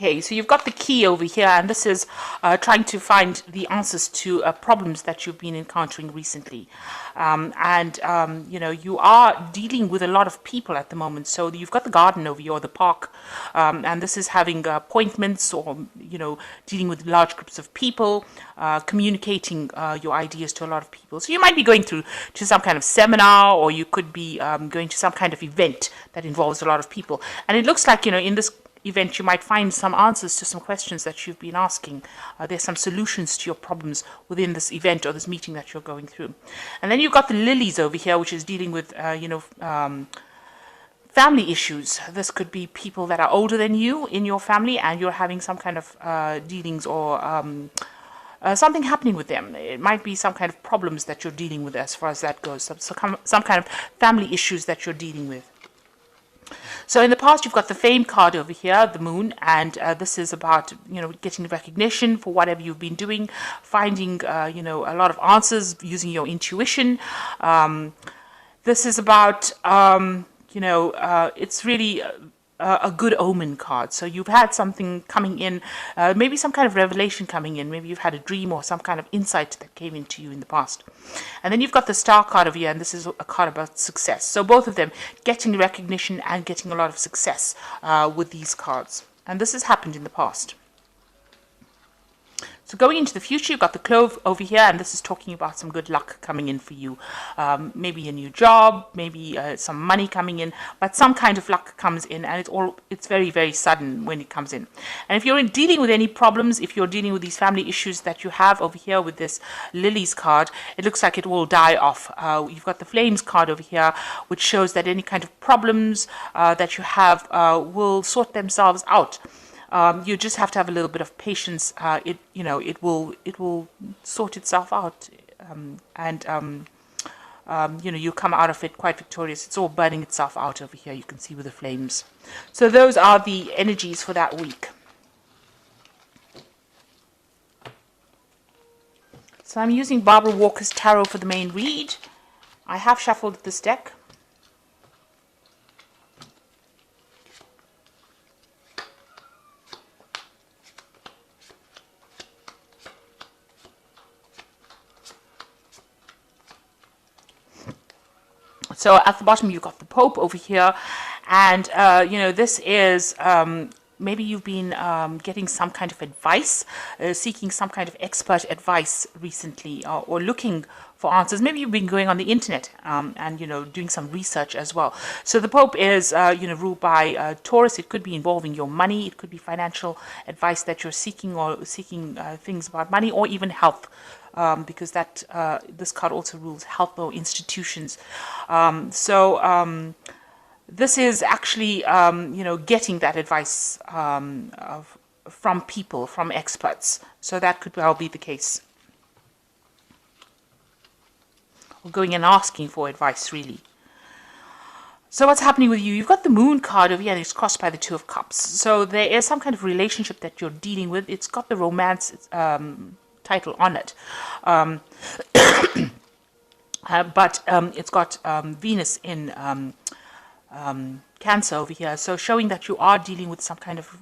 Okay, so you've got the key over here, and this is trying to find the answers to problems that you've been encountering recently. You are dealing with a lot of people at the moment. So you've got the garden over here, or the park, and this is having appointments, or, dealing with large groups of people, communicating your ideas to a lot of people. So you might be going to some kind of seminar, or you could be going to some kind of event that involves a lot of people. And it looks like, in this event, you might find some answers to some questions that you've been asking. There's some solutions to your problems within this event or this meeting that you're going through. And then you've got the lilies over here, which is dealing with, family issues. This could be people that are older than you in your family, and you're having some kind of dealings, or something happening with them. It might be some kind of problems that you're dealing with as far as that goes. Some kind of family issues that you're dealing with. So in the past, you've got the fame card over here, the moon, and this is about, getting recognition for whatever you've been doing, finding, a lot of answers using your intuition. This is about, it's really a good omen card. So you've had something coming in, maybe some kind of revelation coming in. Maybe you've had a dream or some kind of insight that came into you in the past. And then you've got the star card over here, and this is a card about success. So both of them, getting recognition and getting a lot of success with these cards. And this has happened in the past. So going into the future, you've got the clove over here, and this is talking about some good luck coming in for you. Maybe a new job, maybe some money coming in, but some kind of luck comes in, and it's very, very sudden when it comes in. And if you're dealing with any problems, if you're dealing with these family issues that you have over here with this lilies card, it looks like it will die off. You've got the flames card over here, which shows that any kind of problems that you have will sort themselves out. You just have to have a little bit of patience. It will sort itself out, you come out of it quite victorious. It's all burning itself out over here. You can see with the flames. So those are the energies for that week. So I'm using Barbara Walker's tarot for the main read. I have shuffled this deck. So at the bottom, you've got the Pope over here, and, this is, maybe you've been getting some kind of advice, seeking some kind of expert advice recently, or looking for answers. Maybe you've been going on the internet and, doing some research as well. So the Pope is, ruled by Taurus. It could be involving your money. It could be financial advice that you're seeking, or seeking things about money, or even health. Because this card also rules health or institutions. This is actually, getting that advice from people, from experts. So that could well be the case. Or going and asking for advice, really. So what's happening with you? You've got the moon card over here, and it's crossed by the Two of Cups. So there is some kind of relationship that you're dealing with. It's got the romance title on it, but it's got Venus in Cancer over here, so showing that you are dealing with some kind of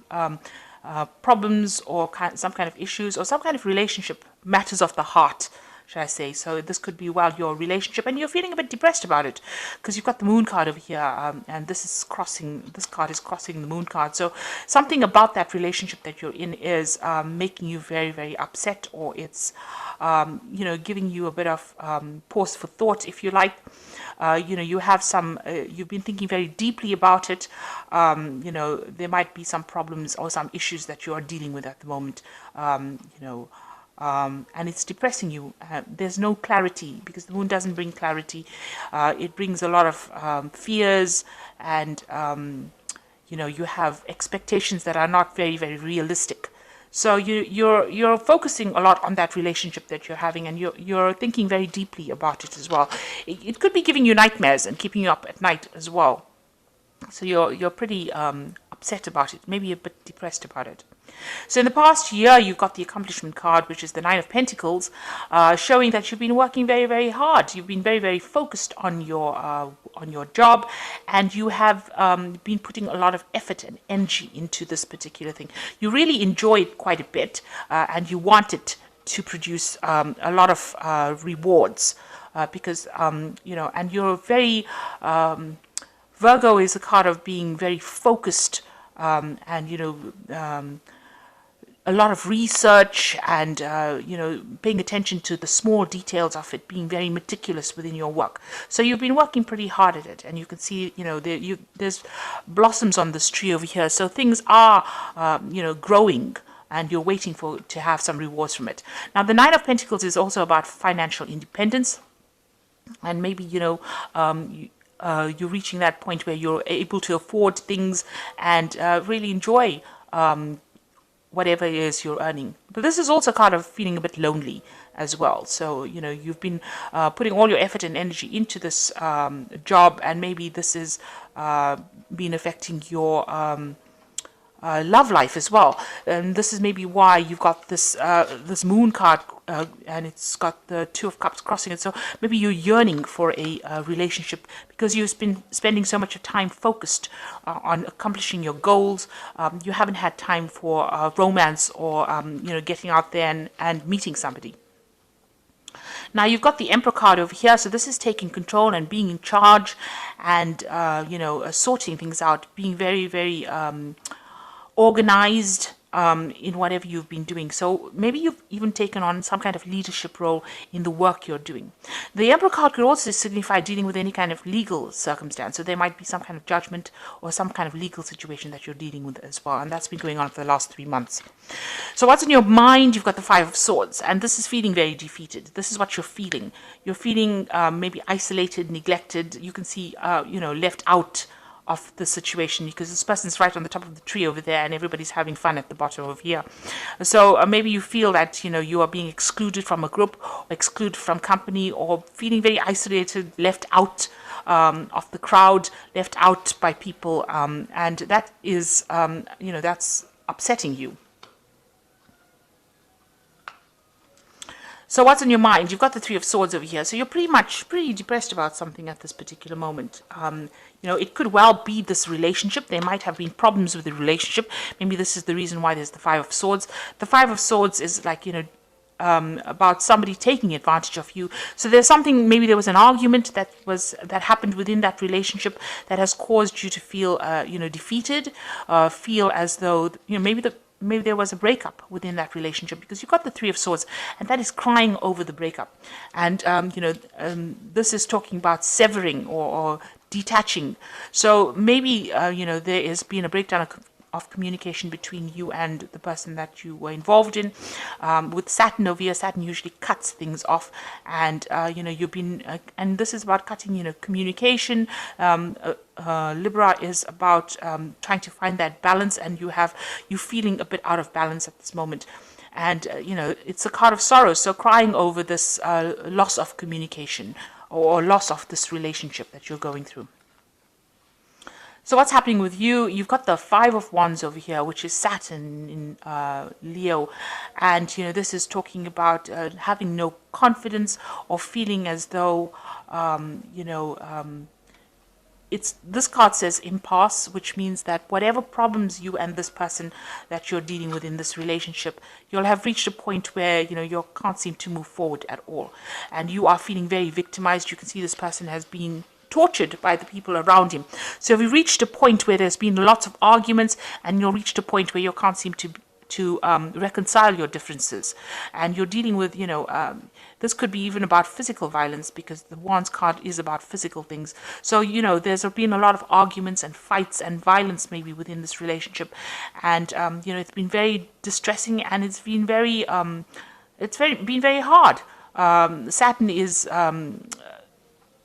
problems, or some kind of issues, or some kind of relationship, matters of the heart, should I say. So this could be, your relationship, and you're feeling a bit depressed about it, because you've got the moon card over here, and this card is crossing the moon card. So something about that relationship that you're in is making you very, very upset, or it's, giving you a bit of pause for thought, if you like. You have you've been thinking very deeply about it. There might be some problems or some issues that you are dealing with at the moment, and it's depressing you. There's no clarity, because the moon doesn't bring clarity. It brings a lot of fears, and you have expectations that are not very, very realistic. So you're focusing a lot on that relationship that you're having, and you're thinking very deeply about it as well. It could be giving you nightmares and keeping you up at night as well. So you're pretty upset about it, maybe a bit depressed about it. So in the past year, you've got the accomplishment card, which is the Nine of Pentacles, showing that you've been working very, very hard. You've been very, very focused on your on your job, and you have been putting a lot of effort and energy into this particular thing. You really enjoy it quite a bit, and you want it to produce a lot of rewards, because and you're very Virgo is a card of being very focused, and a lot of research, and paying attention to the small details of it, being very meticulous within your work. So you've been working pretty hard at it, and you can see there's blossoms on this tree over here. So things are growing, and you're waiting to have some rewards from it. Now the Nine of Pentacles is also about financial independence, and maybe you're reaching that point where you're able to afford things and really enjoy whatever it is you're earning. But this is also kind of feeling a bit lonely as well. So, you've been putting all your effort and energy into this job, and maybe this is been affecting your love life as well. And this is maybe why you've got this this moon card, and it's got the Two of Cups crossing it. So maybe you're yearning for a relationship because you've been spending so much time focused on accomplishing your goals. You haven't had time for romance or getting out there and meeting somebody. Now you've got the Emperor card over here, so this is taking control and being in charge, and sorting things out, being very, very organized in whatever you've been doing. So maybe you've even taken on some kind of leadership role in the work you're doing. The Emperor card could also signify dealing with any kind of legal circumstance. So there might be some kind of judgment or some kind of legal situation that you're dealing with as well. And that's been going on for the last 3 months. So what's in your mind? You've got the Five of Swords, and this is feeling very defeated. This is what you're feeling. You're feeling maybe isolated, neglected. You can see, left out of the situation, because this person's right on the top of the tree over there and everybody's having fun at the bottom over here. So maybe you feel that you are being excluded from a group, or excluded from company, or feeling very isolated, left out of the crowd, left out by people, and that is that's upsetting you. So what's on your mind? You've got the Three of Swords over here. So you're pretty depressed about something at this particular moment. It could well be this relationship. There might have been problems with the relationship. Maybe this is the reason why there's the Five of Swords. The Five of Swords is like, about somebody taking advantage of you. So there's something, maybe there was an argument that happened within that relationship that has caused you to feel, defeated, feel as though, maybe there was a breakup within that relationship, because you've got the Three of Swords, and that is crying over the breakup. And, this is talking about severing or detaching. So maybe, there has been a breakdown of communication between you and the person that you were involved in. With Saturn over here, Saturn usually cuts things off, and you've been and this is about cutting communication. Libra is about trying to find that balance, and you feeling a bit out of balance at this moment. And it's a card of sorrow, so crying over this loss of communication or loss of this relationship that you're going through. So what's happening with you? You've got the Five of Wands over here, which is Saturn in Leo. And, this is talking about having no confidence, or feeling as though, this card says impasse, which means that whatever problems you and this person that you're dealing with in this relationship, you'll have reached a point where, you can't seem to move forward at all. And you are feeling very victimized. You can see this person has been tortured by the people around him. So we reached a point where there's been lots of arguments, and you've reached a point where you can't seem to reconcile your differences, and you're dealing with this could be even about physical violence, because the Wands card is about physical things. So there's been a lot of arguments and fights and violence maybe within this relationship, and it's been very distressing, and it's been very been very hard. Saturn is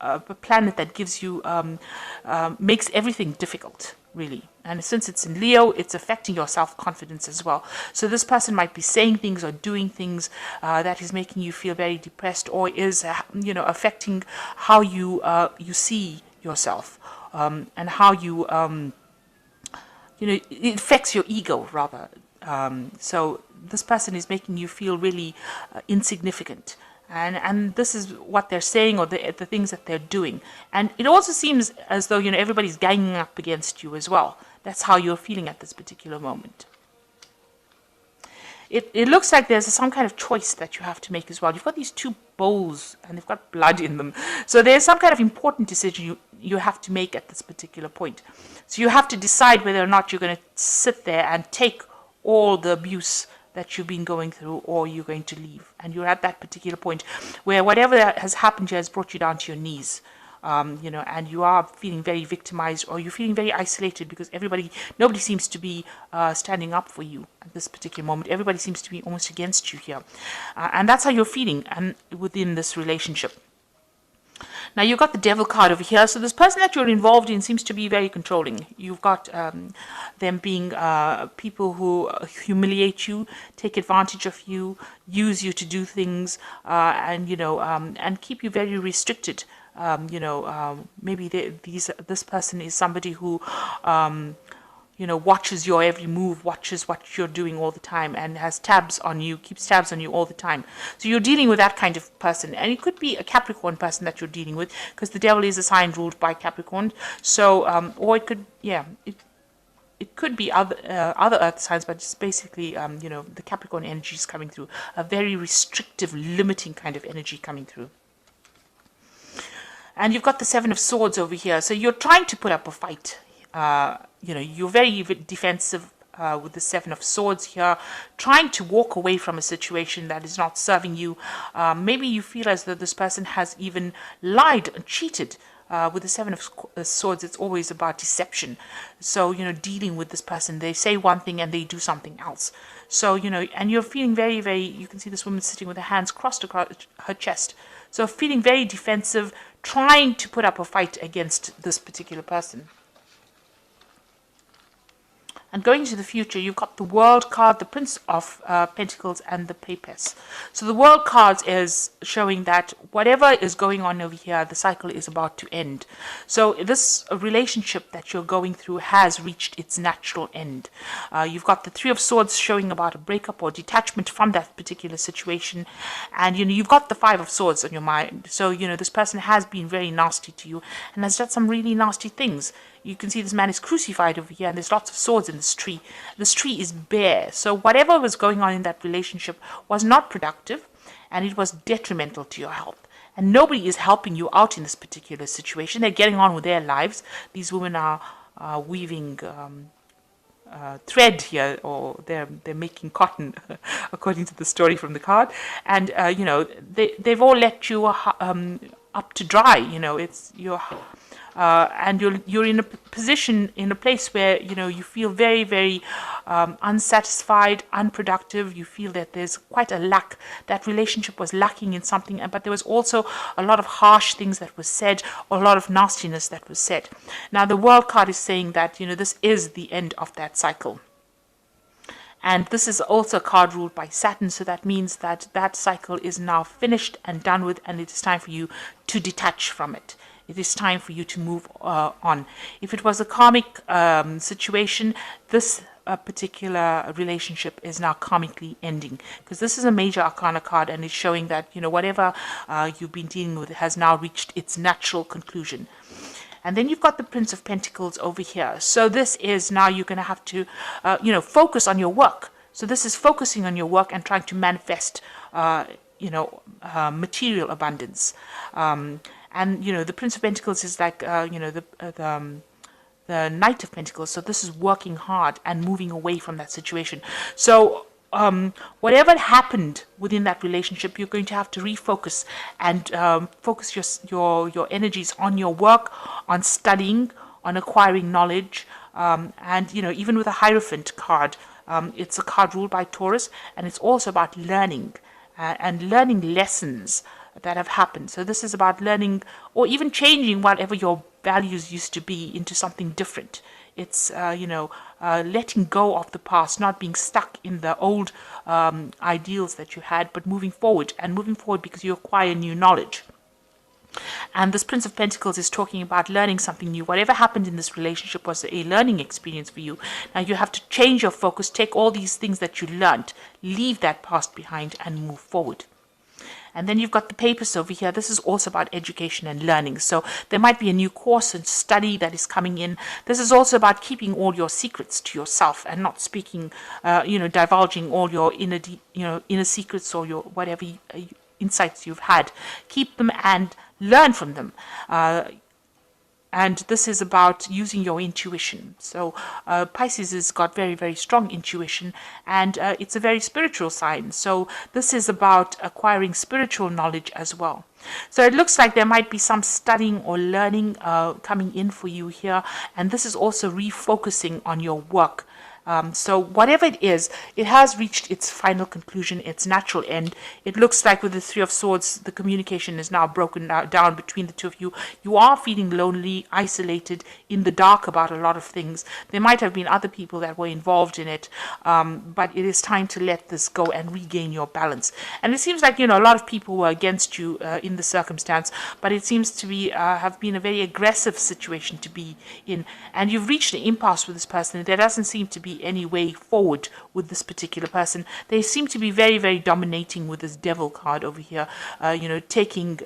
a planet that gives you makes everything difficult, really. And since it's in Leo, it's affecting your self-confidence as well. So this person might be saying things or doing things that is making you feel very depressed, or is affecting how you see yourself, and how you it affects your ego rather. So this person is making you feel really insignificant. And this is what they're saying, or the things that they're doing. And it also seems as though, everybody's ganging up against you as well. That's how you're feeling at this particular moment. It looks like there's some kind of choice that you have to make as well. You've got these two bowls and they've got blood in them. So there's some kind of important decision you have to make at this particular point. So you have to decide whether or not you're going to sit there and take all the abuse that you've been going through, or you're going to leave. And you're at that particular point where whatever has happened here has brought you down to your knees. And you are feeling very victimized, or you're feeling very isolated, because nobody seems to be standing up for you at this particular moment. Everybody seems to be almost against you here. And that's how you're feeling and within this relationship. Now, you've got the Devil card over here. So this person that you're involved in seems to be very controlling. You've got them being people who humiliate you, take advantage of you, use you to do things, and keep you very restricted. Maybe this person is somebody who watches your every move, watches what you're doing all the time, and has tabs on you, keeps tabs on you all the time. So you're dealing with that kind of person. And it could be a Capricorn person that you're dealing with, because the Devil is a sign ruled by Capricorn. So, or it could, it could be other earth signs, but it's basically, the Capricorn energy is coming through. A very restrictive, limiting kind of energy coming through. And you've got the Seven of Swords over here. So you're trying to put up a fight. You're very defensive with the Seven of Swords here, trying to walk away from a situation that is not serving you. Maybe you feel as though this person has even lied and cheated. With the Seven of Swords, it's always about deception. So, dealing with this person, they say one thing and they do something else. So, and you're feeling very, very, you can see this woman sitting with her hands crossed across her chest. So feeling very defensive, trying to put up a fight against this particular person. And going into the future, you've got the World card, the Prince of Pentacles, and the Papess. So the World card is showing that whatever is going on over here, the cycle is about to end. So this relationship that you're going through has reached its natural end. You've got the Three of Swords showing about a breakup or detachment from that particular situation. And, you've got the Five of Swords on your mind. So, this person has been very nasty to you and has done some really nasty things. You can see this man is crucified over here, and there's lots of swords in this tree. This tree is bare. So whatever was going on in that relationship was not productive, and it was detrimental to your health. And nobody is helping you out in this particular situation. They're getting on with their lives. These women are weaving thread here, or they're making cotton, according to the story from the card. And, they've all let you up to dry. It's your... and you're in a position, in a place where you feel very, very unsatisfied, unproductive. You feel that there's quite a lack. That relationship was lacking in something, but there was also a lot of harsh things that was said, or a lot of nastiness that was said. Now the World card is saying that this is the end of that cycle. And this is also a card ruled by Saturn, so that means that that cycle is now finished and done with, and it is time for you to detach from it. It is time for you to move on. If it was a karmic situation, this particular relationship is now karmically ending, because this is a major arcana card, and it's showing that whatever you've been dealing with has now reached its natural conclusion. And then you've got the Prince of Pentacles over here. So this is now you're going to have to focus on your work. So this is focusing on your work and trying to manifest material abundance. And, the Prince of Pentacles is like, the Knight of Pentacles. So this is working hard and moving away from that situation. So whatever happened within that relationship, you're going to have to refocus and focus your energies on your work, on studying, on acquiring knowledge. And, even with a Hierophant card, it's a card ruled by Taurus, and it's also about learning and learning lessons that have happened. So this is about learning, or even changing whatever your values used to be into something different. It's letting go of the past, not being stuck in the old ideals that you had, but moving forward because you acquire new knowledge. And this Prince of Pentacles is talking about learning something new. Whatever happened in this relationship was a learning experience for you. Now you have to change your focus, take all these things that you learned, leave that past behind, and move forward. And then you've got the papers over here. This is also about education and learning. So there might be a new course and study that is coming in. This is also about keeping all your secrets to yourself and not speaking, divulging all your inner secrets or your whatever insights you've had. Keep them and learn from them. And this is about using your intuition. So Pisces has got very, very strong intuition, and it's a very spiritual sign. So this is about acquiring spiritual knowledge as well. So it looks like there might be some studying or learning coming in for you here, and this is also refocusing on your work. So whatever it is, it has reached its final conclusion, its natural end. It looks like with the Three of Swords, the communication is now broken down between the two of you. You are feeling lonely, isolated, in the dark about a lot of things. There might have been other people that were involved in it, but it is time to let this go and regain your balance. And it seems like, a lot of people were against you in the circumstance, but it seems to be have been a very aggressive situation to be in. And you've reached an impasse with this person. There doesn't seem to be any way forward with this particular person. They seem to be very, very dominating with this Devil card over here, taking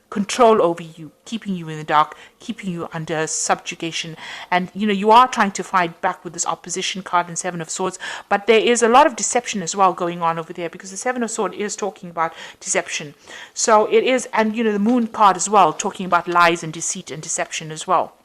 control over you, keeping you in the dark, keeping you under subjugation. And, you are trying to fight back with this opposition card and Seven of Swords, but there is a lot of deception as well going on over there, because the Seven of Swords is talking about deception. So it is, and, the Moon card as well, talking about lies and deceit and deception as well.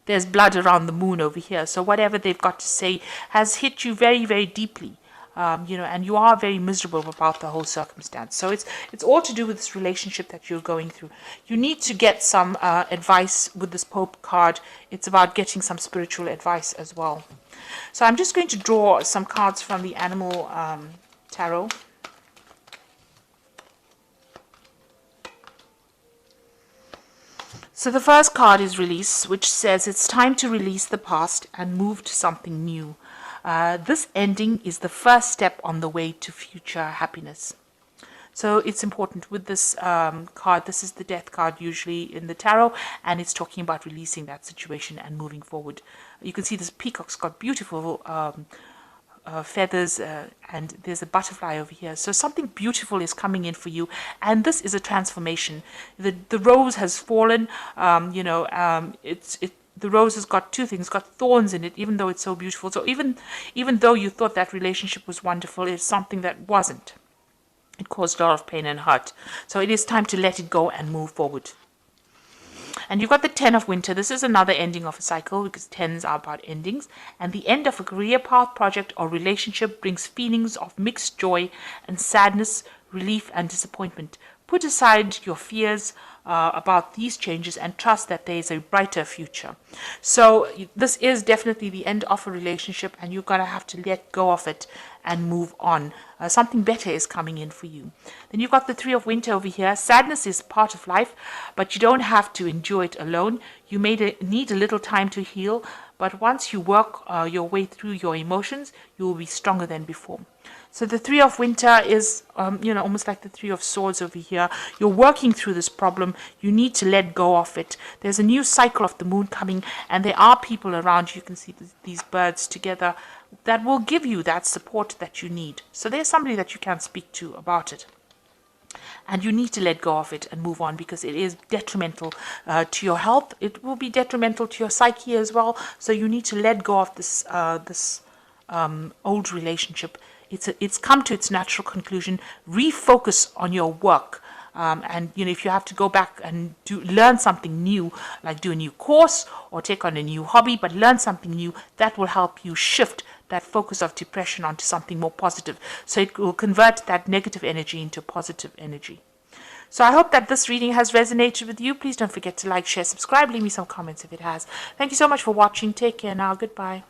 There's blood around the moon over here. So whatever they've got to say has hit you very, very deeply. And you are very miserable about the whole circumstance. So it's all to do with this relationship that you're going through. You need to get some advice with this Pope card. It's about getting some spiritual advice as well. So I'm just going to draw some cards from the Animal Tarot. So the first card is Release, which says it's time to release the past and move to something new. This ending is the first step on the way to future happiness. So it's important with this card. This is the Death card usually in the tarot, and it's talking about releasing that situation and moving forward. You can see this peacock's got beautiful feathers, and there's a butterfly over here. So something beautiful is coming in for you, and this is a transformation. The rose has fallen. The rose has got two things, got thorns in it, even though it's so beautiful. So even though you thought that relationship was wonderful, it's something that wasn't. It caused a lot of pain and hurt. So it is time to let it go and move forward. And you've got the Ten of Winter. This is another ending of a cycle, because tens are about endings. And the end of a career path, project, or relationship brings feelings of mixed joy and sadness, relief and disappointment. Put aside your fears about these changes and trust that there is a brighter future. So this is definitely the end of a relationship, and you're going to have to let go of it and move on. Something better is coming in for you. Then you've got the Three of Winter over here. Sadness is part of life, but you don't have to endure it alone. You may need a little time to heal, but once you work your way through your emotions, you will be stronger than before. So the Three of Winter is, almost like the Three of Swords over here. You're working through this problem. You need to let go of it. There's a new cycle of the moon coming, and there are people around. You can see these birds together that will give you that support that you need. So there's somebody that you can speak to about it. And you need to let go of it and move on, because it is detrimental to your health. It will be detrimental to your psyche as well. So you need to let go of this old relationship. It's come to its natural conclusion. Refocus on your work. And if you have to go back and learn something new, like do a new course or take on a new hobby, but learn something new, that will help you shift that focus of depression onto something more positive. So it will convert that negative energy into positive energy. So I hope that this reading has resonated with you. Please don't forget to like, share, subscribe, leave me some comments if it has. Thank you so much for watching. Take care now. Goodbye.